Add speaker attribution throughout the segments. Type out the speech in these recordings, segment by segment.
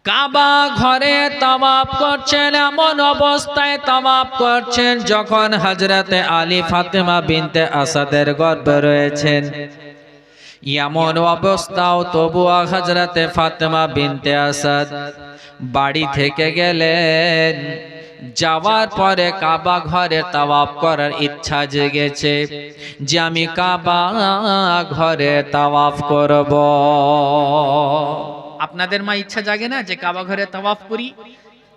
Speaker 1: কাবা ঘরে তাওয়াফ করছেন, এমন অবস্থায় তাওয়াফ করছেন যখন হযরতে আলী ফাতেমা বিনতে আসাদের গর্ভে রয়েছেন। এমন অবস্থাও তবুও হযরতে ফাতেমা বিনতে আসাদ বাড়ি থেকে গেলেন। যাওয়ার পরে কাবা ঘরে তাওয়াফ করার ইচ্ছা জেগেছে যে আমি কাবা ঘরে তাওয়াফ করব। আপনাদের মা ইচ্ছা জাগে না যে কাবা ঘরে তাওয়াফ করি?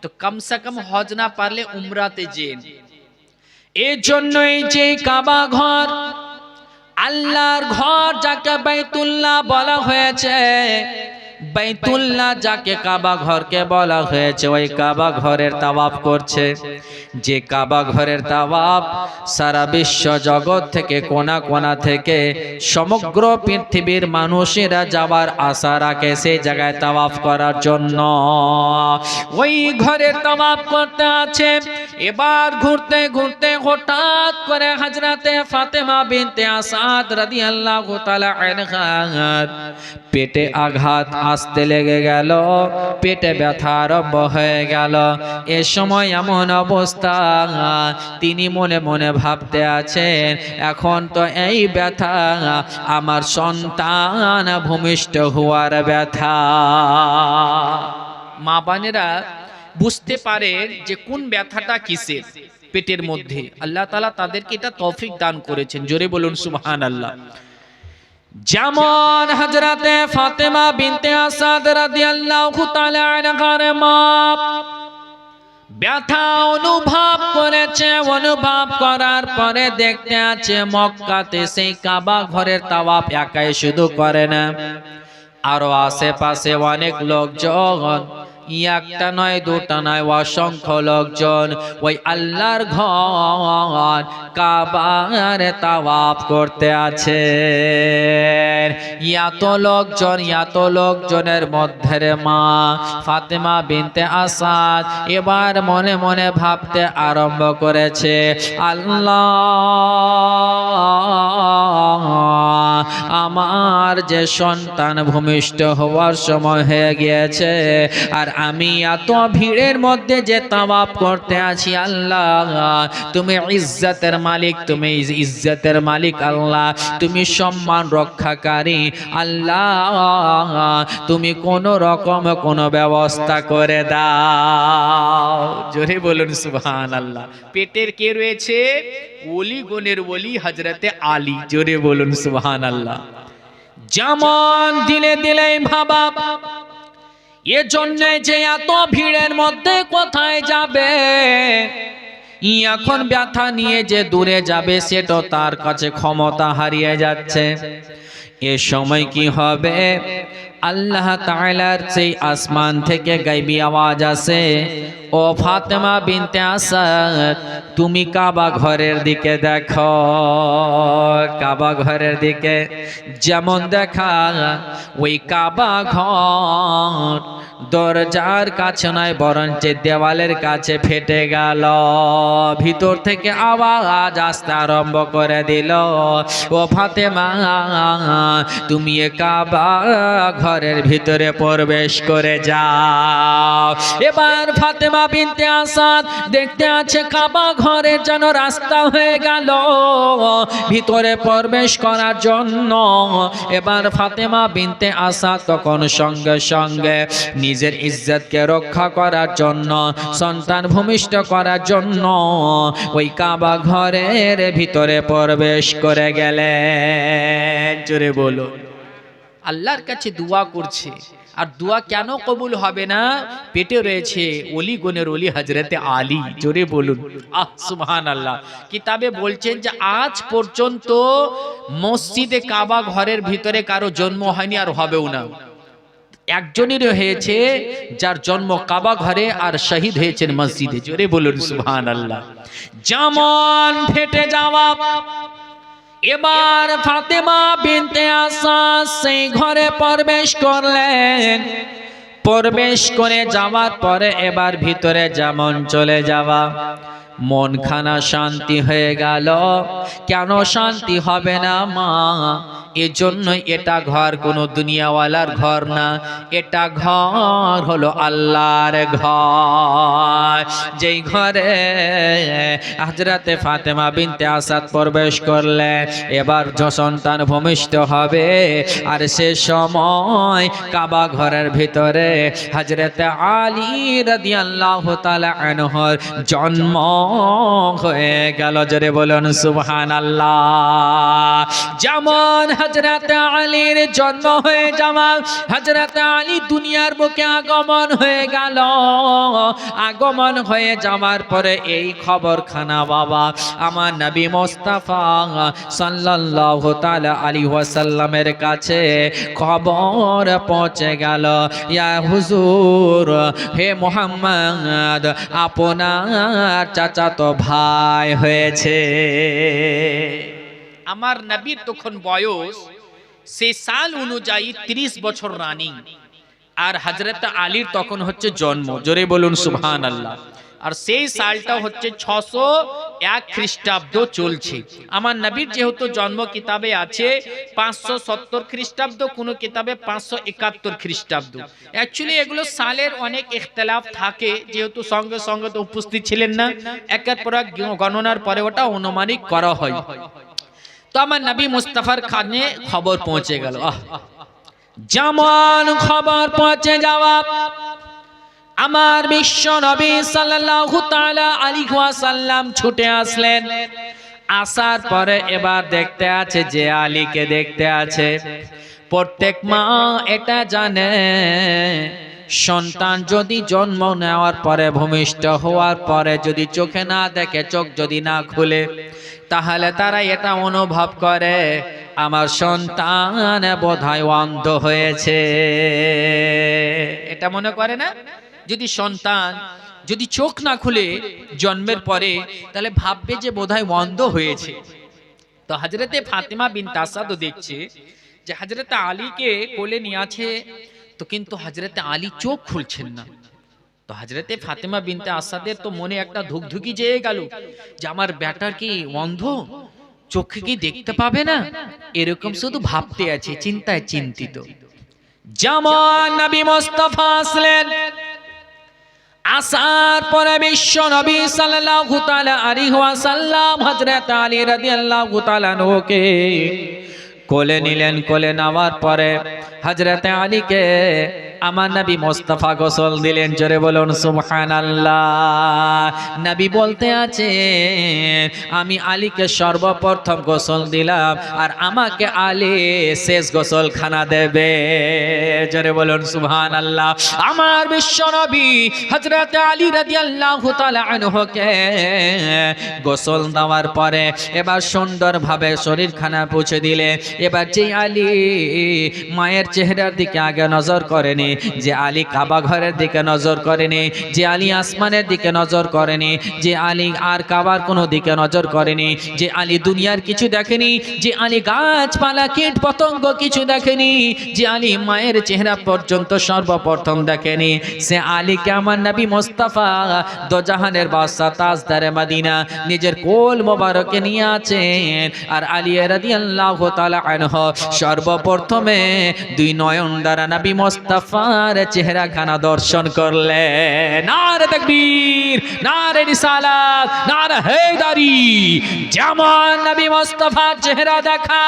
Speaker 1: তো কমসে কম হজ না পারলে উমরাতে যেন। এর জন্যই যে কাবা ঘর, আল্লাহর ঘর যাকে বাইতুল্লাহ বলা হয়েছে, বাইতুল্লাহ যাকে কাবা ঘরকে বলা হয়েছে, ওই কাবা ঘরের তাওয়াফ করছে। যে কাবা ঘরের তাওয়াফ সারা বিশ্ব জগৎ থেকে কোনা কোনা থেকে সমগ্র পৃথিবীর মানুষেরা যাবার আশা রাখে সেই জায়গায় তাওয়াফ করার জন্য। ওই ঘরের তাওয়াফ করতে আছে। এবার ঘুরতে ঘুরতে হঠাৎ করে হযরতে ফাতেমা বিনতে আসাদ রাদিয়াল্লাহু তাআলা আনহার পেটে আঘাত আসতে লেগে গেল, পেটে ব্যথা আরম্ভ হয়ে গেল। এ সময় এমন অবস্থা, তিনি মনে মনে ভাবতে আছেন এখন তো এই ব্যথা আমার সন্তান ভূমিষ্ঠ হওয়ার ব্যথা। মা বোনেরা বুঝতে পারে যে কোন ব্যথাটা কিসের, পেটের মধ্যে। আল্লাহ তাআলা তাদেরকে এটা তৌফিক দান করেছেন, জোরে বলুন সুবহানাল্লাহ। যেমন হযরতে ফাতেমা বিনতে আসাদ রাদিয়াল্লাহু তাআলা আনহার মা ব্যথা অনুভব করেছে। অনুভব করার পরে দেখতে আছে মক্কাতে সেই কাবা ঘরের তাওয়াফ একাই শুধু করে না, আরো আশেপাশে অনেক লোকজন, একটা নয় দুটা নয় অসংখ্য লোকজন ওই আল্লাহর ঘর কাবার তাওয়াফ করতে আছে। এত লোকজনের মধ্যে মা ফাতেমা বিনতে আসাদ এবার মনে মনে ভাবতে আরম্ভ করেছে, আল্লাহ আমার যে সন্তান ভূমিষ্ঠ হওয়ার সময় হয়ে গিয়েছে, আর আমি এত ভিড়ের মধ্যে যে তাওয়াফ করতে আছি, আল্লাহ তুমি ইজ্জতের মালিক, তুমি ইজ্জতের মালিক আল্লাহ, তুমি সম্মান রক্ষাকারী আল্লাহ, তুমি কোন রকম কোন ব্যবস্থা করে দাও। জোরে বলুন সুবহানাল্লাহ। পেটের কে রয়েছে? ওলি গুণের ওলি হযরতে আলী। জোরে বলুন সুবহানাল্লাহ। যেমন দিলে দিলেই ভাবা, এজন্য যে এত ভিড়ের মধ্যে কোথায় যাবে, এখন ব্যথা নিয়ে যে দূরে যাবে সেটা তার কাছে ক্ষমতা হারিয়ে যাচ্ছে। এ সময় কি হবে? আল্লাহ তাআলার সেই আসমান থেকে গায়বী আওয়াজ আসে, ও ফাতেমা বিনতে আসাদ তুমি কাবা ঘরের দিকে দেখো। কাবা ঘরের দিকে যেমন দেখা, ওই কাবা ঘর দরজার কাছে নয় বরঞ্চ দেওয়ালের কাছে ফেটে গেল। ভিতর থেকে আওয়াজ আসতে আরম্ভ করে দিল, ও ফাতেমা তুমি এ কাবা ঘরের ভিতরে প্রবেশ করে যাও। এবার ফাতেমা বিনতে আসাদ দেখতে আছে কাবা ঘরের যেন রাস্তা হয়ে গেল ভিতরে প্রবেশ করার জন্য। এবার ফাতেমা বিনতে আসাদ তখন সঙ্গে সঙ্গে নিজের ইজ্জতকে রক্ষা করার জন্য, সন্তান ভূমিষ্ঠ করার জন্য ওই কাবা ঘরের ভিতরে প্রবেশ করে গেলেন। জোরে বলো। আল্লাহর কাছে দোয়া করছে, আর দোয়া কেন কবুল হবে না? পেটে রয়েছে ওলি গুণের ওলি হযরতে আলী। জোরে বলুন সুবহানাল্লাহ। কিতাবে বলছেন যে আজ পর্যন্ত মসজিদে কাবা ঘরের ভিতরে কারো জন্ম হয়নি, আর হবেও না। একজনেরই হয়েছে যার জন্ম কাবা ঘরে, আর শহীদ হয়েছেন মসজিদে। জোরে বলুন সুবহানাল্লাহ। যেমন ফেটে যাওয়া, এবার ফাতেমা বিনতে আসাদ সেই ঘরে প্রবেশ করলেন। প্রবেশ করে যাওয়ার পরে এবার ভিতরে যেমন চলে যাওয়া, মনখানা শান্তি হয়ে গেল। কেন শান্তি হবে না মা? এজন্য এটা ঘর কোনো দুনিয়াওয়ালার ঘর না, এটা ঘর হলো আল্লাহর ঘর। যেই ঘরে হযরতে ফাতেমা বিনতে আসাদ প্রবেশ করলেন, এবার সন্তান ভূমিষ্ঠ হবে, আর সে সময় কাবা ঘরের ভিতরে হযরতে আলী রাদিয়াল্লাহু তাআলা আনহুর জন্ম হয়ে গেল। জোরে বলুন সুবহানাল্লাহ। যেমন হযরতে আলীর জন্ম হয়ে যাওয়া, হযরতে আলী দুনিয়ার বুকে আগমন হয়ে গেল। আগমন হয়ে যাওয়ার পরে এই খবরখানা বাবা আমার নবী মুস্তাফা সাল্লাল্লাহু তাআলা আলাইহি ওয়াসাল্লামের কাছে খবর পৌঁছে গেল, ইয়া হুজুর, হে মুহাম্মদ, আপনার চাচাতো ভাই হয়েছে।
Speaker 2: আমার নবীর তখন বয়স সেই সাল অনুযায়ী 30 বছর রানিং, আর হযরত আলীর তখন হচ্ছে জন্ম। জোরে বলুন সুবহানাল্লাহ। আর সেই সালটা হচ্ছে 601 খ্রিস্টাব্দ চলছে। আমার নবীর যেহেতু জন্ম কিতাবে আছে 570 খ্রিস্টাব্দ, কোন কিতাবে 571 খ্রিস্টাব্দ। অ্যাকচুয়ালি এগুলো সালের অনেক ইখতিলাফ থাকে, যেহেতু সঙ্গে সঙ্গে তো উপস্থিত ছিলেন না, একের পর এক গণনার পরে ওটা অনুমানিক করা হয়। তো আমার নবী মুস্তাফার কানে খবর পৌঁছে গেল।
Speaker 1: যেমন খবর পৌঁছে যাওয়া, আমার বিশ্ব নবী সাল্লাল্লাহু তাআলা আলাইহি ওয়াসাল্লাম ছুটে আসলেন। আসার পরে এবার দেখতে আছে যে আলীকে দেখতে আছে। প্রত্যেক মা এটা জানে, সন্তান যদি জন্ম নেওয়ার পরে ভূমিষ্ঠ হওয়ার পরে যদি চোখে না দেখে, চোখ যদি না খুলে, তাহলে তারা এটা অনুভব করে আমার সন্তান বোধহয় অন্ধ হয়েছে।
Speaker 2: এটা মনে করে না? যদি সন্তান যদি চোখ না খুলে জন্মের পরে, তাহলে ভাববে যে বোধহয় অন্ধ হয়েছে। তো হযরতে ফাতেমা বিনতে আসাদ দেখছে যে হযরতে আলীকে কোলে নিয়ে আছে, তো কিন্তু হযরতে আলী চোখ খুলছেন না। তো হযরতে ফাতেমা বিনতে আসাদের তো মনে একটা ধুকধুকি জেগে গেল যে আমার বেটার কি অন্ধ, চোখে কি দেখতে পাবে না, এরকম শুধু ভাবতে আছে, চিন্তায় চিন্তিত।
Speaker 1: যেমন নবী মুস্তাফা আসলেন, আসার পরে বিশ্ব নবী সাল্লাল্লাহু তাআলা আলাইহি ওয়াসাল্লাম হযরত আলী রাদিয়াল্লাহু তাআলা আনহুকে কোলে নিলেন। কোলে নেওয়ার পরে হযরত আলীকে আমার নবী মুস্তাফা গোসল দিলেন। জোরে বলুন সুবহানাল্লাহ। নবী বলতে আছে আমি আলীকে সর্বপ্রথম গোসল দিলাম, আর আমাকে আলী শেষ গোসলখানা দেবে। জোরে বলুন সুবহানাল্লাহ। আমার বিশ্ব নবী হযরত আলী রাদিয়াল্লাহু তাআলা আনহুকে গোসল দেওয়ার পরে এবার সুন্দরভাবে শরীরখানা পুছে দিলে, এবার যে আলী মায়ের চেহারার দিকে আগে নজর করেনি, যে আলী কাবা ঘরের দিকে নজর করেনি, যে আলী আসমানের দিকে নজর করেনি, যে আলী আর কাবার কোনো দিকে নজর করেনি, যে আলী দুনিয়ার কিছু দেখেনি, যে আলী গাছপালা কীট পতঙ্গ কিছু দেখেনি, যে আলী মায়ের চেহারা পর্যন্ত সর্বপ্রথম দেখেনি, সে আলীকে আমার নবী মুস্তাফা দোজাহানের বাদশা তাজদারে মদিনা নিজের কোল মোবারকে নিয়ে আছেন। আর আলী রাদিয়াল্লাহু তাআলা আনহু সর্বপ্রথমে দুই নয়ন দ্বারা নবী মুস্তাফার চেহারাখানা দর্শন করলেন। নারে তাকবীর, নারে রিসালাত, নারে হায়দারি। যেমন নবী মুস্তাফার চেহারা দেখা,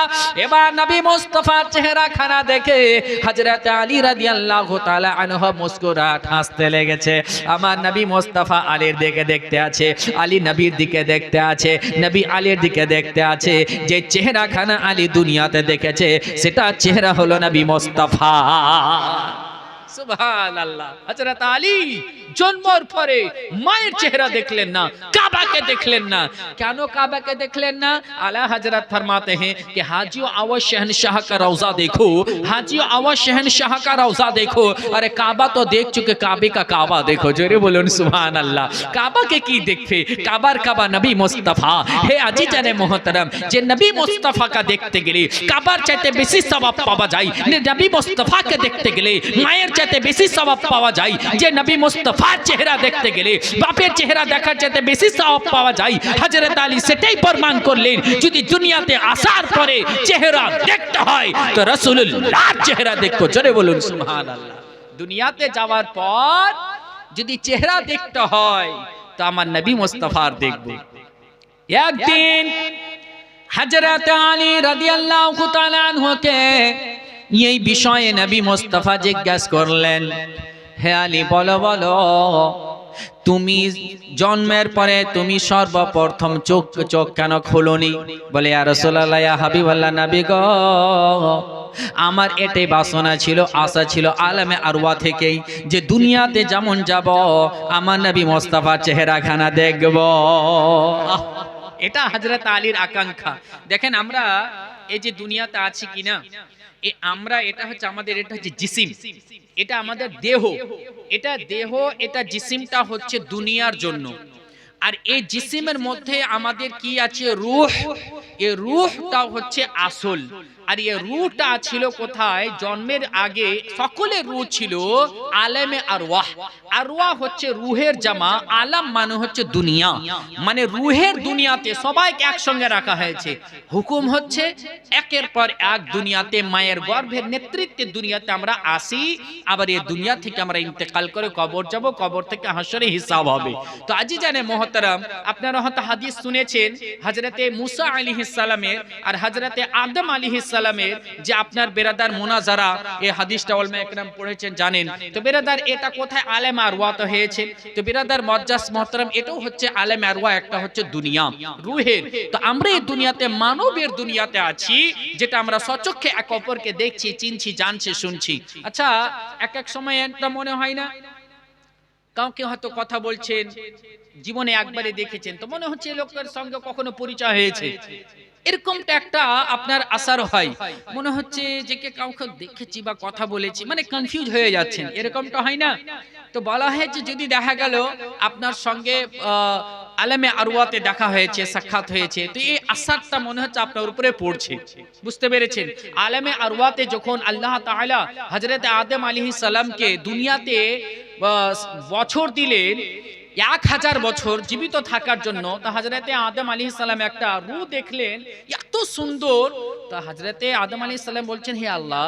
Speaker 1: এবার নবী মুস্তাফার চেহারাখানা দেখে হযরত আলী রাদিয়াল্লাহু তাআলা আনহু মুস্কুরাত হাসতে লেগেছে। আমার নবী মুস্তাফা আলীর দিকে দেখতে আছে, আলী নবীর দিকে দেখতে আছে, নবী আলীর দিকে দেখতে আছে। যে চেহারাখানা আলী দুনিয়াতে দেখেছে, সেটা চেহারা হলো নবী মুস্তাফা।
Speaker 2: সুবহানাল্লাহ। হযরত আলী জন্মের পরে মায়ের চেহারা দেখলেন না, কাবাকে দেখলেন না। কেন কাবাকে দেখলেন না? আলা হযরত फरमाते हैं कि हाजियों आओ शहनशाह का रौजा देखो, हाजियों आओ शहनशाह का रौजा देखो। अरे काबा तो देख चुके, काबे का काबा देखो। जोरे बोलুন সুবহানাল্লাহ। কাবাকে কি দেখবে? কাবার কাবা নবী মুস্তাফা। হে আজিজানে মোহতারাম, যে নবী মুস্তাফাকে দেখতে গেলে কাবার চাইতে বেশি সওয়াব পাওয়া যায়। নবী মুস্তাফাকে দেখতে গেলে মায়ের চাইতে বেশি সওয়াব পাওয়া যায়, যে নবী মুস্তাফার চেহারা দেখতে গেলে বাপের চেহারা দেখার চাইতে বেশি সওয়াব পাওয়া যায়, হযরত আলী সেটাই প্রমাণ করলেন। যদি দুনিয়াতে আসার পরে চেহারা দেখতে হয় তো রাসূলুল্লাহর চেহারা দেখো। জোরে বলুন সুবহানাল্লাহ। দুনিয়াতে যাওয়ার পর যদি চেহারা দেখতে হয় তো আমার নবী মুস্তাফার দেখব। একদিন হযরত আলী রাদিয়াল্লাহু তাআলা আনহুকে এই বিষয়ে নবী মুস্তাফা জিজ্ঞাসা করলেন, হে আলী বলো বলো, তুমি জন্মের পরে তুমি সর্বপ্রথম চোখ কেন খোলনি? বলে ইয়া রাসূলুল্লাহ, ইয়া হাবিবাল্লাহ, নবী গো, আমার এটাই বাসনা ছিল, আশা ছিল আলমে আরওয়া থেকেই, যে দুনিয়াতে যেমন যাব আমার নবী মুস্তাফার চেহারাখানা দেখব। এটা হযরত আলীর আকাঙ্ক্ষা। দেখেন আমরা এই যে দুনিয়াতে আছি কিনা, আমরা এটা হচ্ছে আমাদের, এটা হচ্ছে জিসিম, এটা আমাদের দেহ, এটা দেহ, এটা জিসিমটা হচ্ছে দুনিয়ার জন্য। আর এই জিসিমের মধ্যে আমাদের কি আছে? রূহ। এই রূহটা হচ্ছে আসল। আর এই রূহটা ছিল কোথায়? জন্মের আগে সকলের রূহ ছিল আলেমে আরওয়াহ। আরওয়াহ হচ্ছে রূহের জামা, আলাম মানে হচ্ছে দুনিয়া, মানে রূহের দুনিয়াতে সবাইকে একসঙ্গে রাখা হয়েছে। হুকুম হচ্ছে একের পর এক দুনিয়াতে, মায়ের গর্ভের নেতৃত্বে দুনিয়াতে আমরা আসি, আবার এই দুনিয়া থেকে আমরা ইন্তেকাল করে কবর যাব, কবর থেকে হাসরে হিসাব হবে। তো আজিজানে মুহতারাম, আপনারা হয়তো হাদিস শুনেছেন হযরতে মুসা আলাইহিস সালামের আর হযরতে আদম আলাইহিস সালামের, যে আপনার বেরাদার মুনাজারা, এই হাদিসটা উলামা ইকরাম পড়েছেন, জানেন। তো বেরাদার এটা কোথায়? আলেম আরওয়া তো হয়েছে। তো বেরাদার মুআজ্জাজ মুহতারাম, এটাও হচ্ছে আলেম আরওয়া, একটা হচ্ছে দুনিয়া রূহের। তো আমরা এই দুনিয়াতে মানবের দুনিয়াতে আছি, যেটা আমরা সচক্ষে এক অপরকে দেখছি, চিনছি, জানছি, শুনছি। আচ্ছা, এক এক সময় একটা মনে হয় না, কাউকে হয়তো কথা বলছেন, জীবনে একবারে দেখেছেন, তো মনে হচ্ছে এই লোকের সঙ্গে কখনো পরিচয় হয়েছে, এরকমটা একটা আপনার আসার হয়, মনে হচ্ছে যে কে কাউকে দেখেছি বা কথা বলেছি, মানে কনফিউজ হয়ে যাচ্ছেন, এরকমটা হয় না? তো বলা হয় যে যদি দেখা গেল আপনার সঙ্গে আলেমে আরওয়াতে দেখা হয়েছে, সাক্ষাৎ হয়েছে, তো এই আসারটা মনে হচ্ছে আপনার উপরে পড়ছে। বুঝতে পেরেছেন? আলেমে আরওয়াতে যখন আল্লাহ তাআলা হযরত আদম আলাইহিস সালামকে দুনিয়াতে বছর দিলেন 1000 বছর জীবিত থাকার জন্য, তো হযরতে আদম আলাইহিস সালাম একটা রূহ দেখলেন, এত সুন্দর। তো হযরতে আদম আলাইহিস সালাম বলছেন, হে আল্লাহ,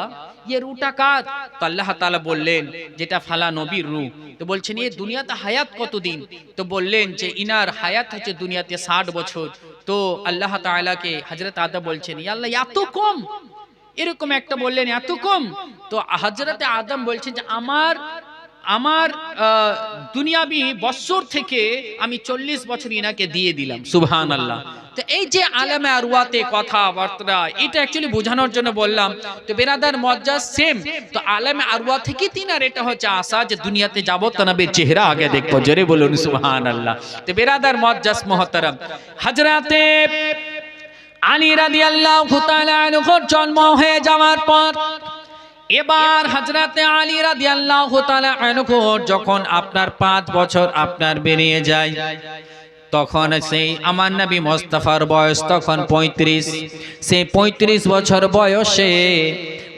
Speaker 2: এই রূহটা কার? তো আল্লাহ তাআলা বললেন, যেটা ফালা নবীর রূহ। তো বলছেন, এই দুনিয়াতে হায়াত কতদিন? তো বললেন যে ইনার হায়াত হচ্ছে দুনিয়াতে 60 বছর। তো আল্লাহ তাআলাকে হযরত আদম বলছেন, ইয়া আল্লাহ, এত কম? এরকম একটা বললেন, এত কম? তো হযরতে আদম বলছেন যে আমার দুনিয়াবি বছর থেকে আমি 40 বছর ইনাকে দিয়ে দিলাম। সুবহানাল্লাহ। তো এই যে আলেমে আরওয়াতে কথাবার্তা, এটা অ্যাকচুয়ালি বোঝানোর জন্য বললাম। তো বেরাদার মুআজ্জাজ সেম, তো আলেমে আরওয়া থেকে তিনার এটা হচ্ছে আশা, যে দুনিয়াতে যাব তো নবীর চেহারা আগে দেখব। জোরে বলুন সুবহানাল্লাহ। তো বেরাদার মুআজ্জাজ মুহতারাম, হযরতে আলী রাদিয়াল্লাহু তাআলা আনহুর জন্ম হয়ে যাওয়ার পর এবার হযরতে আলী রাদিয়াল্লাহু তাআলা আনহু যখন আপনার 5 বছর আপনার বেরিয়ে যায়, তখন সেই আমার নবী মুস্তাফার বয়স তখন 35। সেই 35 বছর বয়সে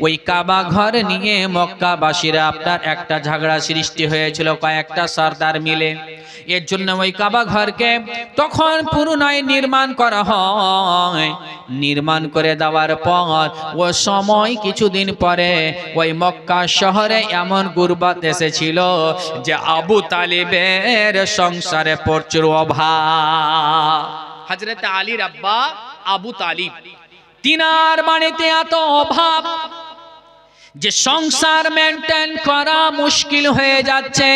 Speaker 2: ওই কাবা ঘর নিয়ে মক্কাবাসীরা আপনার একটা ঝগড়া সৃষ্টি হয়েছিল কয়েকটা সরদার মিলে। এর জন্য ওই কাবা ঘরকে তখন পুনরায় নির্মাণ করা হয়। নির্মাণ করে দেওয়ার পর ও সময় কিছুদিন পরে ওই মক্কা শহরে এমন গুরবাত এসেছিল যে আবু তালিবের সংসারে প্রচুর অভাব। হযরত আলীর আব্বা আবু তালিব, তিনার বাড়িতে এত অভাব যে সংসার মেইনটেইন করা মুশকিল হয়ে যাচ্ছে।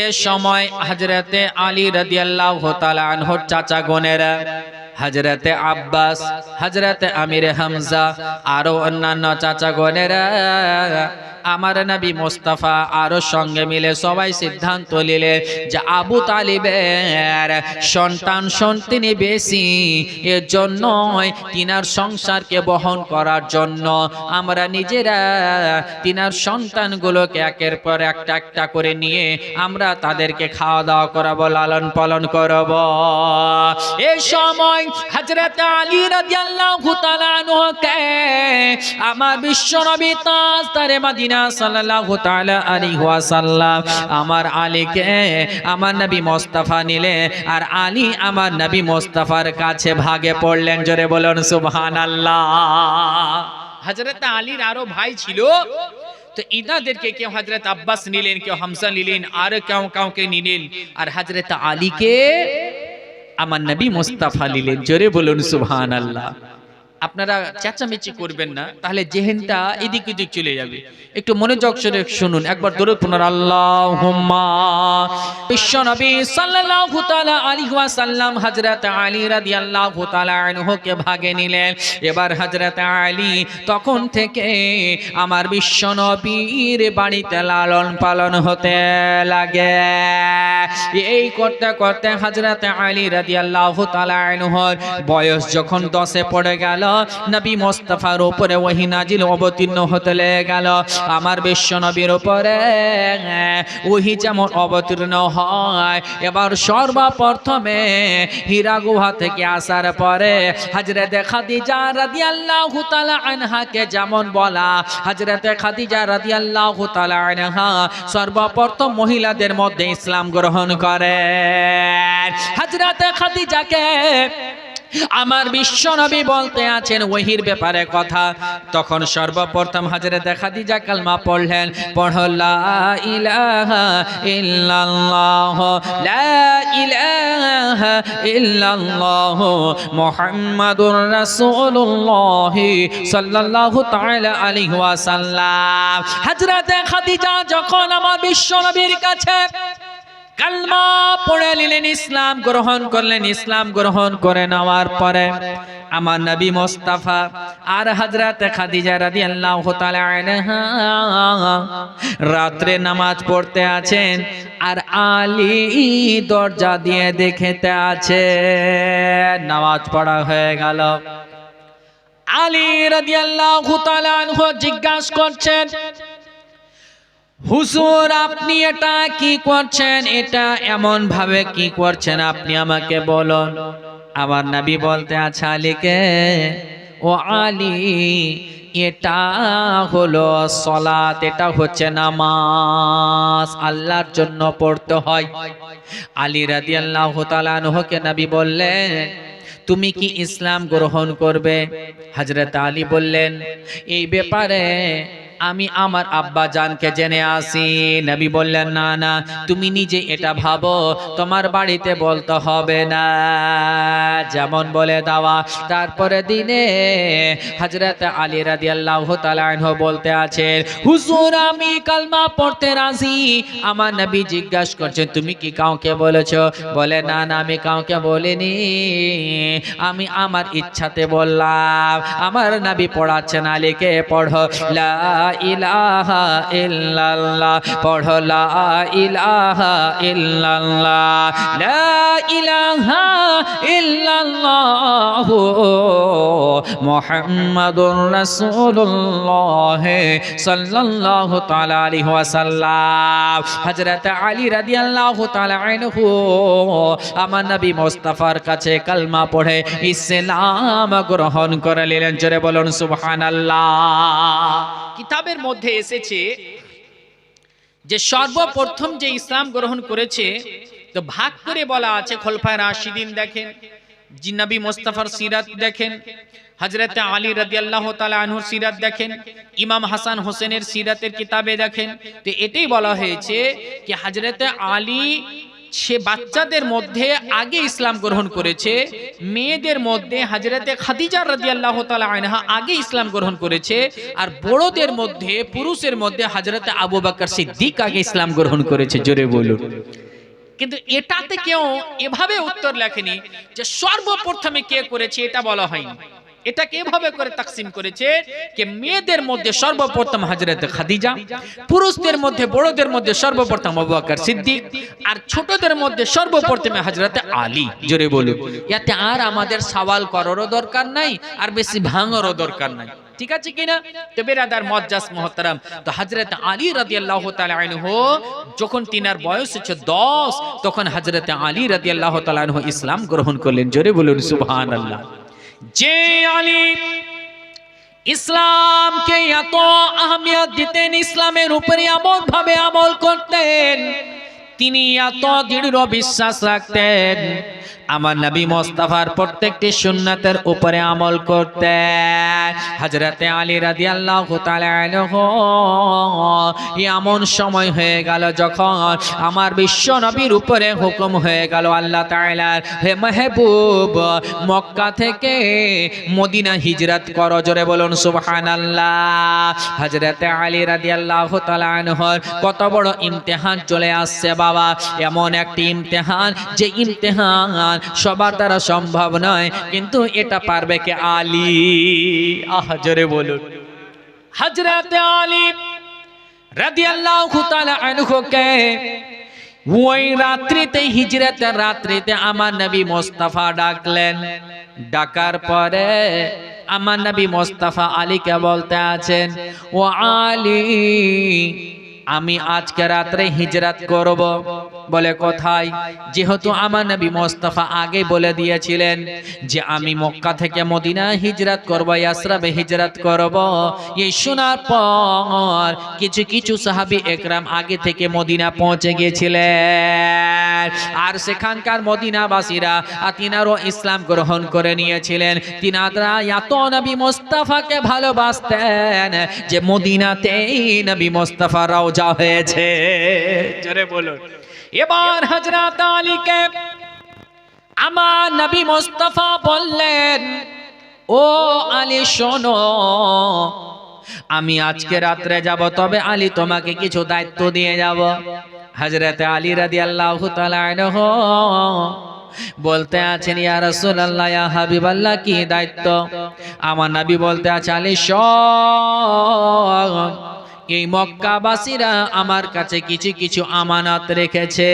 Speaker 2: এ সময় হযরতে আলী রাদিয়াল্লাহু তাআলা আনহুর চাচা গোনেরা হযরতে আব্বাস, হযরতে আমির হামজা, আরো অন্যান্য চাচা গোনেরা আমার নবী মুস্তাফা আরো সঙ্গে মিলে সবাই সিদ্ধান্ত নিলে যে আবু তালিবের সন্তান সন্ততি বেশি, এর জন্য তিনার সংসারকে বহন করার জন্য আমরা নিজেরা তিনার সন্তানগুলোকে একের পর একটা একটা করে নিয়ে আমরা তাদেরকে খাওয়া দাওয়া করাবো, লালন পালন করব। এই সময় হযরত আলী রাদিয়াল্লাহু তাআলা আনহুকে আমার বিশ্বনবী তাজদারে মদিনা
Speaker 1: নবীনা সাল্লাল্লাহু তাআলা আলাইহি ওয়াসাল্লাম আমার আলীকে আমার নবী মুস্তাফা নিলে আর আলী আমার নবী মুস্তাফার কাছে ভাগে পড়লেন। জোরে বলুন সুবহানাল্লাহ।
Speaker 2: হযরত আলীর আরো ভাই ছিল, তো ইনাদেরকে কেউ হযরত আব্বাস নিলেন, কেউ হামজা নিলেন, আর কেউ কাউকে নিলেন, আর হযরত আলীকে আমার নবী মুস্তাফা নিলেন। জোরে বলুন সুবহানাল্লাহ। আপনারা চেঁচামেচি করবেন না, তাহলে জেহেনটা এদিক ওদিক চলে যাবে। একটু মনোযোগ সরে শুনুন, একবার দরুদ পড়ুন আল্লাহুম্মা। বিশ্ব নবী সাল্লাল্লাহু তাআলা আলাইহি ওয়াসাল্লাম হযরত আলী রাদিয়াল্লাহু তাআলা আনহুকে ভাগে নিলেন। এবার হযরত আলী তখন থেকে আমার বিশ্ব নবীর বাড়িতে লালন পালন হতে লাগে। এই করতে করতে হযরত আলী রাদিয়াল্লাহু তাআলা আনহুর বয়স যখন 10-এ পড়ে গেল, নবী মুস্তাফার উপরে ওহী নাজিল অবতীর্ণ হতে গেল। আমার বিশ্ব নবীর উপরে ওহী যেমন অবতীর্ণ হয়, এবার সর্বপ্রথমে হীরা গুহা থেকে আসার পরে হযরত খাদিজা রাদিয়াল্লাহু তাআলা আনহাকে যেমন বলা, হযরত খাদিজা রাদিয়াল্লাহু তাআলা আনহা সর্বপ্রথম মহিলাদের মধ্যে ইসলাম গ্রহণ করেন। হযরত খাদিজাকে আমার বিশ্ব নবী বলতে আছেন ওহির ব্যাপারে কথা। তখন সর্বপ্রথম হযরত খাদিজা কালমা পড়লেন, পড়ো লা ইলাহা ইল্লাল্লাহ, লা ইলাহা ইল্লাল্লাহ মুহাম্মাদুর রাসূলুল্লাহ সাল্লাল্লাহু তাআলা আলাইহি ওয়াসাল্লাম। হযরত খাদিজা যখন আমার বিশ্ব নবীর কাছে কালমা পড়ে নিলেন, ইসলাম গ্রহণ করলেন। ইসলাম গ্রহণ করে নেওয়ার পরে আমার নবী মুস্তাফা আর হযরত খাদিজা রাদিয়াল্লাহু তাআলা আনহা রাত্রে নামাজ পড়তে আছেন, আর আলী দরজা দিয়ে দেখতে আছে। নামাজ পড়া হয়ে গেল। আলী রাদিয়াল্লাহু তাআলা আনহু জিজ্ঞাসা করছেন, হুজুর আপনি এটা কি করছেন, এটা এমন ভাবে কি করছেন, আপনি আমাকে বলুন। আমার নবী বলতে আছে আলীকে, ও আলী এটা হলো সালাত, এটা হচ্ছে নামাজ, আল্লাহর জন্য পড়তে হয়। আলী রাদিয়াল্লাহু তাআলা আনহুকে নবী বললেন, তুমি কি ইসলাম গ্রহণ করবে? হযরত আলী বললেন, এই ব্যাপারে আমি আমার আব্বা জানকে জেনে আসি। নবী বললেন, না না, তুমি নিজে এটা ভাবো, তোমার বাড়িতে বলতে হবে না, যেমন বলে দাওয়া। তারপরে দিনে হযরত আলী রাদিয়াল্লাহু তাআলা আনহু বলতে আছেন, হুজুর আমি কালমা পড়তে রাজি। আমার নবী জিজ্ঞাসা করছেন, তুমি কি কাউকে বলেছো? বলে, না না, আমি কাউকে বলিনি, আমি আমার ইচ্ছাতে বললাম। আমার নবী পড়াচ্ছেন আলীকে, পড়ো লা ইলাহা ইল্লাল্লাহ, পড়ো লা ইলাহা ইল্লাল্লাহ, লা ইলাহা ইল্লাল্লাহ মুহাম্মাদুর রাসূলুল্লাহ সাল্লাল্লাহু তাআলা আলাইহি ওয়াসাল্লাম। হযরত আলী রাদিয়াল্লাহু তাআলা আনহু আমার নবী মুস্তাফার কাছে কালমা পড়ে ইসলাম গ্রহণ করে নিলেন। জোরে বলুন সুবহানাল্লাহ। কিতাবের মধ্যে এসেছে যে সর্বপ্রথম যে ইসলাম গ্রহণ করেছে, তো ভাগ করে বলা আছে। খোলাফায়ে রাশিদিন দেখেন, জি নবী মুস্তাফার সিরাত দেখেন, হযরত আলী রাদিয়াল্লাহু তাআলা আনহুর সিরাত দেখেন, ইমাম হাসান হোসেনের সিরাতের কিতাবে দেখেন। তো এটাই বলা হয়েছে যে হযরত আলী সে বাচ্চাদের মধ্যে আগে ইসলাম গ্রহণ করেছে, মেয়েদের মধ্যে হযরতে খাদিজা রাদিয়াল্লাহু তাআলা আনহা আগে ইসলাম গ্রহণ করেছে, আর বড়দের মধ্যে পুরুষের মধ্যে হযরতে আবু বকর সিদ্দিক আগে ইসলাম গ্রহণ করেছে। জোরে বলুন। কিন্তু এটাতে কেউ এভাবে উত্তর লেখেনি যে সর্বপ্রথমে কে করেছে, এটা বলা হয়নি। এটাকে এভাবে করে তাকসিম করেছে যে মেয়েদের মধ্যে সর্বপ্রথম হযরত খাদিজা, পুরুষদের মধ্যে বড়দের মধ্যে সর্বপ্রথম আবু বকর সিদ্দিক, আর ছোটদের মধ্যে সর্বপ্রথম হযরত আলী। জোরে বলুন। এতে আর আমাদের সওয়াল করারও দরকার নাই, আর বেশি ভাঙারও দরকার নাই। ঠিক আছে কিনা? তো বেরাদার মুআজ্জাজ মুহতারাম, তো হযরত আলী রাদিয়াল্লাহু তাআলা আনহু যখন তিনার বয়স হচ্ছে 10, তখন হযরত আলী রাদিয়াল্লাহু তাআলা আনহু ইসলাম গ্রহণ করলেন। জোরে বলুন সুবহানাল্লাহ। যে আলী
Speaker 1: ইসলামকে এত আহমিয়ত দিতেন, ইসলামের উপরে এমন ভাবে আমল করতেন, তিনি এত দৃঢ় বিশ্বাস রাখতেন, আমার নবী মুস্তাফার প্রত্যেকটি সুন্নাতের উপরে আমল করতেন। হযরতে আলী রাদিয়াল্লাহু তাআলা আনহু এমন সময় হয়ে গেল যখন আমার বিশ্ব নবীর উপরে হুকুম হয়ে গেল আল্লাহ তাআলার, হে মাহবুব মক্কা থেকে মদিনা হিজরত করো, জোরে বলুন সুবহানাল্লাহ। হযরতে আলী রাদিয়াল্লাহু তাআলা আনহুর কত বড় ইমতিহান চলে আসছে বাবা, এমন একটি ইমতিহান যে ইমতিহান সবার দ্বারা সম্ভব নয়, কিন্তু এটা পারবে কে? আলী। জোরে বলুন। হযরত আলী রাদিয়াল্লাহু তাআলা আনহুকে ওই রাত্রিতে, হিজরতের রাত্রিতে আমার নবী মুস্তাফা ডাকলেন। ডাকার পরে আমার নবী মুস্তাফা আলীকে বলতে আছেন, ও আলী আমি আজকে রাত্রে হিজরত করব। বলে কোথায়? যেহেতু আমার নবী মুস্তাফা আগে বলে দিয়েছিলেন যে আমি মক্কা থেকে মদিনা হিজরত করব, ইয়াসরাবে হিজরত করব। এই শোনার পর কিছু কিছু সাহাবী একরাম আগে থেকে মদিনা পৌঁছে গিয়েছিলেন, আর সেখানকার মদিনাবাসীরা তিনারও ইসলাম গ্রহণ করে নিয়েছিলেন। তিনারা এত নবী মুস্তাফাকে ভালোবাসতেন যে মদিনাতেই নবী মুস্তাফা রওজা হয়েছে, জোরে বলুন। এবার হযরত আলীকে আমার নবী মুস্তাফা বললেন, ও আলী শোনো, আমি আজকে রাত্রে যাব, তবে আলী তোমাকে কিছু দায়িত্ব দিয়ে যাব। হযরত আলী রাদিয়াল্লাহু তাআলা আনহু বলতে আছেন, ইয়া রাসূলুল্লাহ, ইয়া হাবিবাল্লাহ, কি দায়িত্ব? আমার নবী বলতে আছে, আলী শোন, এই মক্কাবাসীরা আমার কাছে কিছু কিছু আমানত রেখেছে,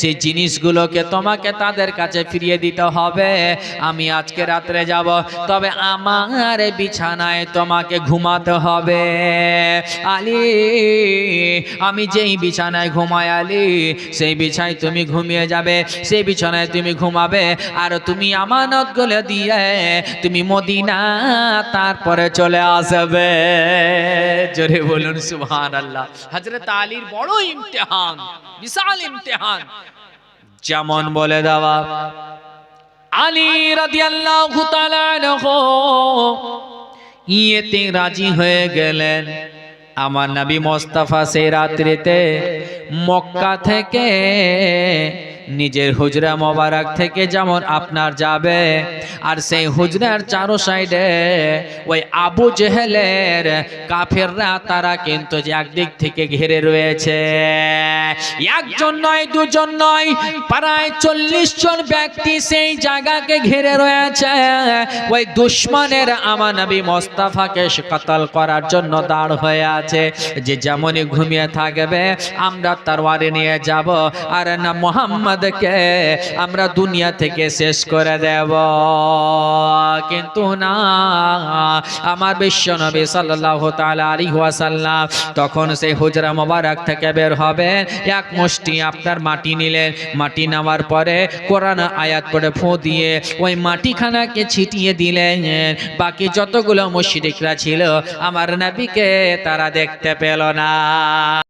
Speaker 1: সেই জিনিসগুলোকে তোমাকে তাদের কাছে ফিরিয়ে দিতে হবে। আমি আজকে রাত্রে যাব, তবে আমার বিছানায় তোমাকে ঘুমাতে হবে। আলী আমি যেই বিছানায় ঘুমাই আলী, সেই বিছানায় তুমি ঘুমিয়ে যাবে, সেই বিছানায় তুমি ঘুমাবে, আর তুমি আমানতগুলো দিয়ে তুমি মদিনা তারপরে চলে আসবে। জোরে বলুন সুবহানাল্লাহ। হযরত আলীর বড় ইমতিহান, বিশাল ইমতিহান। যেমন বলে দেওয়া, আলী রাদিয়াল্লাহু তাআলা আনহু ইয়েতে রাজি হয়ে গেলেন। আমার নবী মুস্তাফা সেই রাত্রিতে মক্কা থেকে নিজের হুজরা মোবারক থেকে যেমন আপনার যাবে, আর সেই হুজরার চারো সাইডে ওই আবু জেহেলের কাফেররা তারা কিন্তু একদিক থেকে ঘিরে রয়েছে। একজন নয়, দুজন নয়, প্রায় 40 জন ব্যক্তি সেই জায়গাকে ঘিরে রয়েছে। ওই দুশমনের আমার নবী মুস্তাফাকে কতল করার জন্য দাঁড় হয়ে আছে, যে যেমনই ঘুমিয়ে থাকবে আমরা তরবারি নিয়ে যাব, আর না মুহাম্মদকে আমরা দুনিয়া থেকে শেষ করে দেব। কিন্তু না, আমার বিশ্ব নবী সাল্লাল্লাহু তাআলা আলাইহি ওয়াসাল্লাম তখন সেই হুজরা মোবারক থেকে বের হবেন, এক মুষ্টি আপনার মাটি নিলেন, মাটি নেওয়ার পরে কোরআন আয়াত পড়ে ফু দিয়ে ওই মাটিখানাকে ছিটিয়ে দিলেন। বাকি যতগুলো মুশরিকরা ছিল আমার নবীকে তারা দেখতে পেল না।